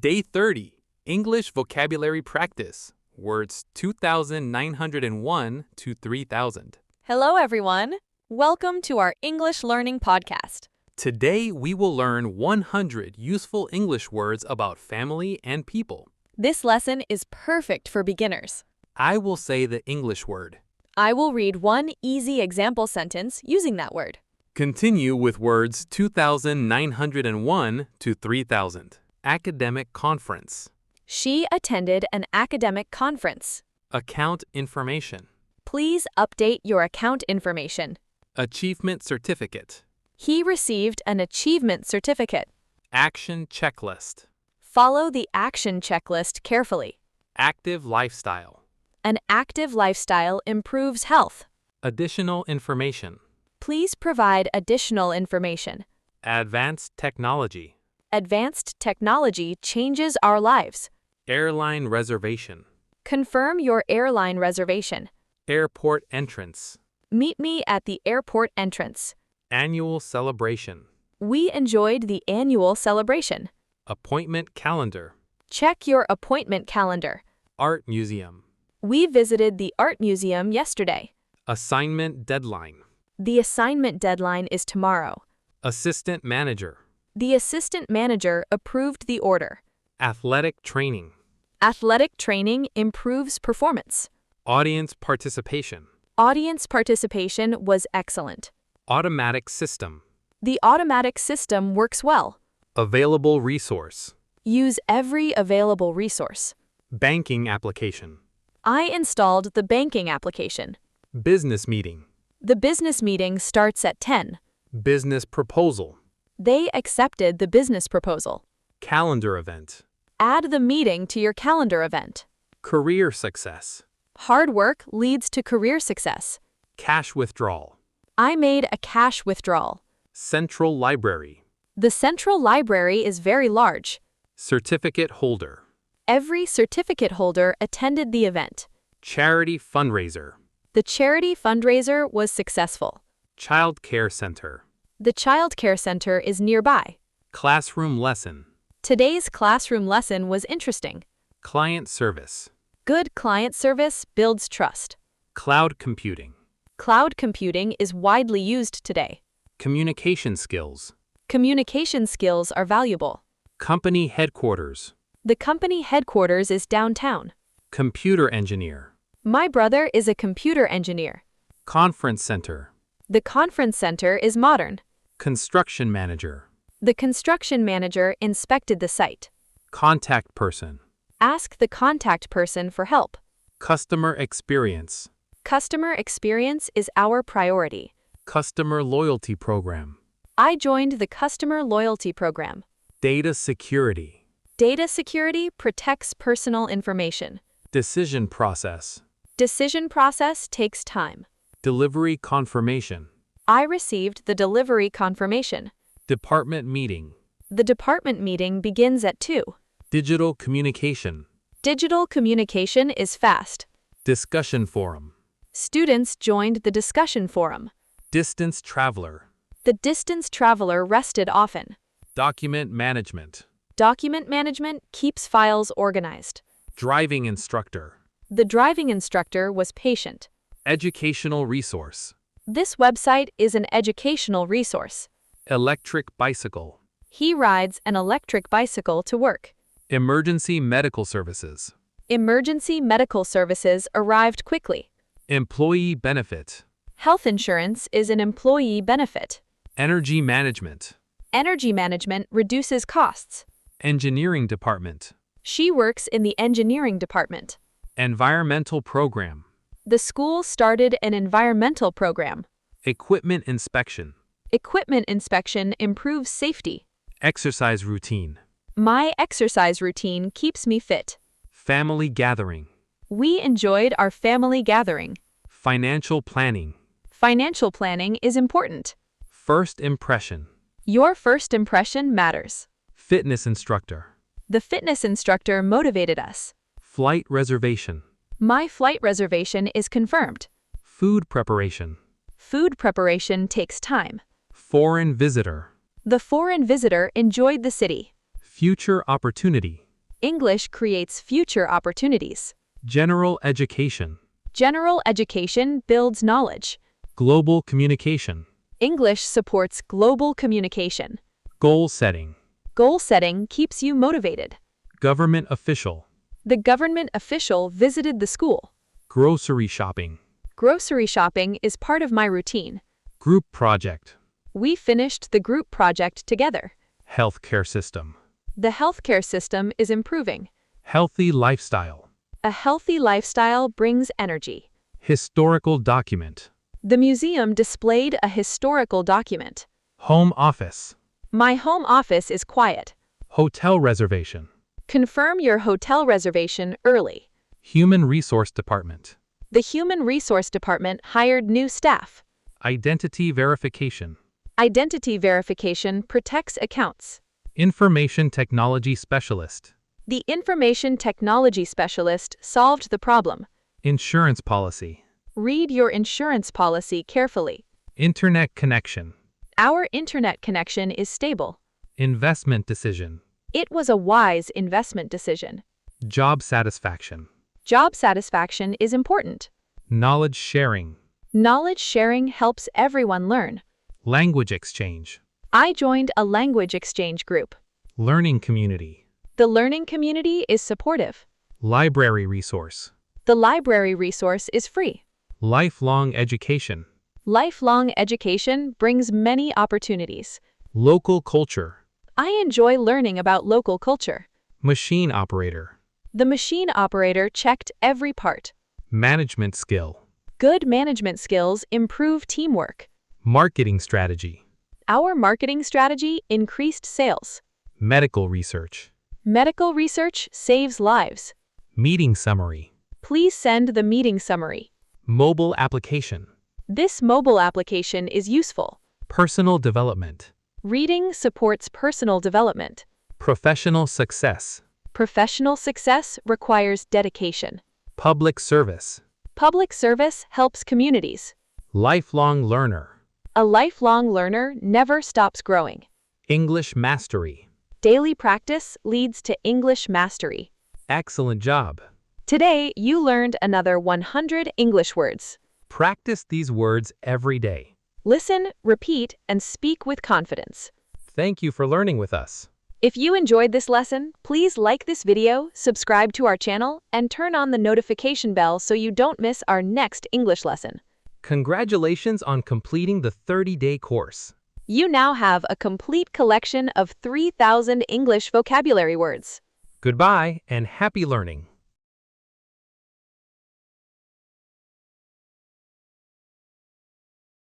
Day 30, English Vocabulary Practice, words 2,901 to 3,000. Hello, everyone. Welcome to our English Learning Podcast. Today, we will learn 100 useful English words about family and people. This lesson is perfect for beginners. I will say the English word. I will read one easy example sentence using that word. Continue with words 2,901 to 3,000. Academic conference. She attended an academic conference. Account information. Please update your account information. Achievement certificate. He received an achievement certificate. Action checklist. Follow the action checklist carefully. Active lifestyle. An active lifestyle improves health. Additional information. Please provide additional information. Advanced technology. Advanced technology changes our lives. Airline reservation. Confirm your airline reservation. Airport entrance. Meet me at the airport entrance. Annual celebration. We enjoyed the annual celebration. Appointment calendar. Check your appointment calendar. Art museum. We visited the art museum yesterday. Assignment deadline. The assignment deadline is tomorrow. Assistant manager. The assistant manager approved the order. Athletic training. Athletic training improves performance. Audience participation. Audience participation was excellent. Automatic system. The automatic system works well. Available resource. Use every available resource. Banking application. I installed the banking application. Business meeting. The business meeting starts at 10. Business proposal. They accepted the business proposal. Calendar event. Add the meeting to your calendar event. Career success. Hard work leads to career success. Cash withdrawal. I made a cash withdrawal. Central library. The central library is very large. Certificate holder. Every certificate holder attended the event. Charity fundraiser. The charity fundraiser was successful. Child care center. The child care center is nearby. Classroom lesson. Today's classroom lesson was interesting. Client service. Good client service builds trust. Cloud computing. Cloud computing is widely used today. Communication skills. Communication skills are valuable. Company headquarters. The company headquarters is downtown. Computer engineer. My brother is a computer engineer. Conference center. The conference center is modern. Construction manager. The construction manager inspected the site. Contact person. Ask the contact person for help. Customer experience. Customer experience is our priority. Customer loyalty program. I joined the customer loyalty program. Data security. Data security protects personal information. Decision process. Decision process takes time. Delivery confirmation. I received the delivery confirmation. Department meeting. The department meeting begins at 2. Digital communication. Digital communication is fast. Discussion forum. Students joined the discussion forum. Distance traveler. The distance traveler rested often. Document management. Document management keeps files organized. Driving instructor. The driving instructor was patient. Educational resource. This website is an educational resource. Electric bicycle. He rides an electric bicycle to work. Emergency medical services. Emergency medical services arrived quickly. Employee benefit. Health insurance is an employee benefit. Energy management. Energy management reduces costs. Engineering department. She works in the engineering department. Environmental program. The school started an environmental program. Equipment inspection. Equipment inspection improves safety. Exercise routine. My exercise routine keeps me fit. Family gathering. We enjoyed our family gathering. Financial planning. Financial planning is important. First impression. Your first impression matters. Fitness instructor. The fitness instructor motivated us. Flight reservation. My flight reservation is confirmed. Food preparation. Food preparation takes time. Foreign visitor. The foreign visitor enjoyed the city. Future opportunity. English creates future opportunities. General education. General education builds knowledge. Global communication. English supports global communication. Goal setting. Goal setting keeps you motivated. Government official. The government official visited the school. Grocery shopping. Grocery shopping is part of my routine. Group project. We finished the group project together. Healthcare system. The healthcare system is improving. Healthy lifestyle. A healthy lifestyle brings energy. Historical document. The museum displayed a historical document. Home office. My home office is quiet. Hotel reservation. Confirm your hotel reservation early. Human resource department. The Human Resource Department hired new staff. Identity verification. Identity verification protects accounts. Information technology specialist. The information technology specialist solved the problem. Insurance policy. Read your insurance policy carefully. Internet connection. Our internet connection is stable. Investment decision. It was a wise investment decision. Job satisfaction. Job satisfaction is important. Knowledge sharing. Knowledge sharing helps everyone learn. Language exchange. I joined a language exchange group. Learning community. The learning community is supportive. Library resource. The library resource is free. Lifelong education. Lifelong education brings many opportunities. Local culture. I enjoy learning about local culture. Machine operator. The machine operator checked every part. Management skill. Good management skills improve teamwork. Marketing strategy. Our marketing strategy increased sales. Medical research. Medical research saves lives. Meeting summary. Please send the meeting summary. Mobile application. This mobile application is useful. Personal development. Reading supports personal development. Professional success. Professional success requires dedication. Public service. Public service helps communities. Lifelong learner. A lifelong learner never stops growing. English mastery. Daily practice leads to English mastery. Excellent job. Today, you learned another 100 English words. Practice these words every day. Listen, repeat, and speak with confidence. Thank you for learning with us. If you enjoyed this lesson, please like this video, subscribe to our channel, and turn on the notification bell so you don't miss our next English lesson. Congratulations on completing the 30-day course. You now have a complete collection of 3,000 English vocabulary words. Goodbye and happy learning.